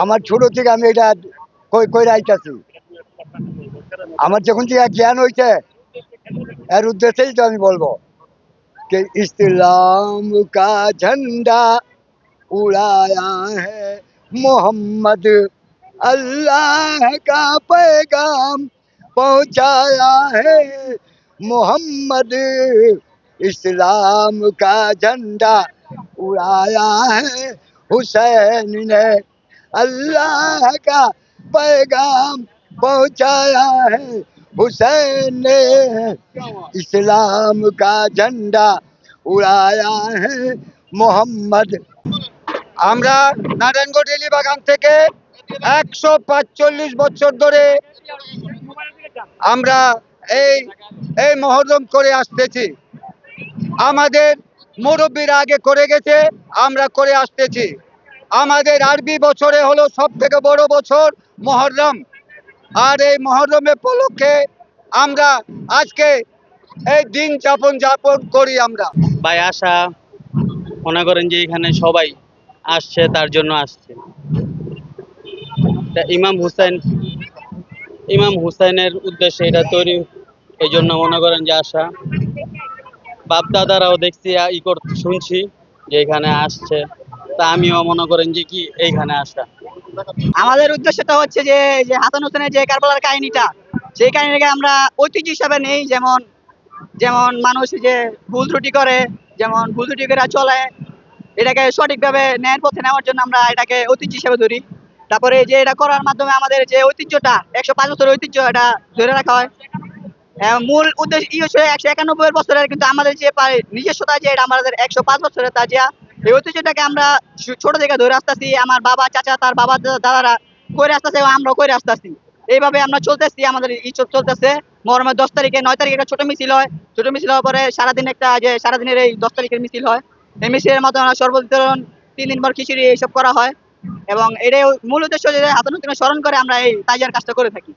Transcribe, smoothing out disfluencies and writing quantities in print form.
আমার ছোট থেকে আমি এটা কইরা আইতাছি। আমার যখন থেকে জ্ঞান হইছে এর উদ্দেশ্যেই তো আমি বলবো कि इस्लाम का झंडा उड़ाया है मोहम्मद, अल्लाह का पैगाम पहुंचाया है मोहम्मद, इस्लाम का झंडा उड़ाया है हुसैन ने, अल्लाह का पैगाम पहुंचाया है हुसैन ने, इस्लाम का झंडा उड़ाया है मोहम्मद। আমরা নারায়ণগঞ্জ এলিবাগান থেকে ১৪৫ ধরে আমরা এই এই মহরম করে আসতেছি। আমাদের মুরব্বীরা আগে করে গেছে, আমরা করে আসতেছি। আমাদের আরবি বছরে হলো সব থেকে বড় বছর মহরম। আর এই মহরমের উপলক্ষে আমরা আজকে এই দিন যাপন করি আমরা। ভাই আসা মনে করেন যে এখানে সবাই আসছে তার জন্য আসছে। তা ইমাম হুসাইনের উদ্দেশ্যে এটা তৈরি, এই জন্য মনে করেন যে আসা। বাপ দাদারাও দেখছি শুনছি যে এখানে আসছে, তা আমিও মনে করেন যে কি এইখানে আসা। আমাদের উদ্দেশ্যটা হচ্ছে যে যে হাসান হোসেনের যে কারবালার কাহিনীটা, সেই কাহিনীটাকে আমরা ঐতিহ্য হিসাবে নেই। যেমন যেমন মানুষ যে ভুল ত্রুটি করে, যেমন ভুল ত্রুটি করে চলে, এটাকে সঠিকভাবে ন্যায়ের পথে নেওয়ার জন্য আমরা এটাকে ঐতিহ্য হিসেবে ধরি। তারপরে যে এটা করার মাধ্যমে আমাদের যে ঐতিহ্যটা ১০৫ বছরের ঐতিহ্য এটা ধরে রাখা হয়। মূল উদ্দেশ্য হচ্ছে ১৯১ বছরের, কিন্তু আমাদের যে নিজস্বতা যে এটা আমাদের ১০৫ বছরের তাজিয়া, এই ঐতিহ্যটাকে আমরা ছোট থেকে ধরে আসতেছি। আমার বাবা চাচা তার বাবা দাদারা করে আসতেছে এবং আমরাও করে আসতেছি। এইভাবে আমরা চলতেছি, আমাদের চলতেছে। মহরমের ১০ তারিখে ৯ তারিখে একটা ছোট মিছিল হয়। ছোট মিছিল হওয়ার পরে সারাদিন একটা যে সারাদিনের এই ১০ তারিখের মিছিল হয়। এই মিছিলের মাধ্যমে শরবত বিতরণ, ৩ দিন পর খিচুড়ি এইসব করা হয়। এবং এটাই মূল উদ্দেশ্য যে হাসান হোসেনকে স্মরণ করে আমরা এই তাজিয়ার কাজটা করে থাকি।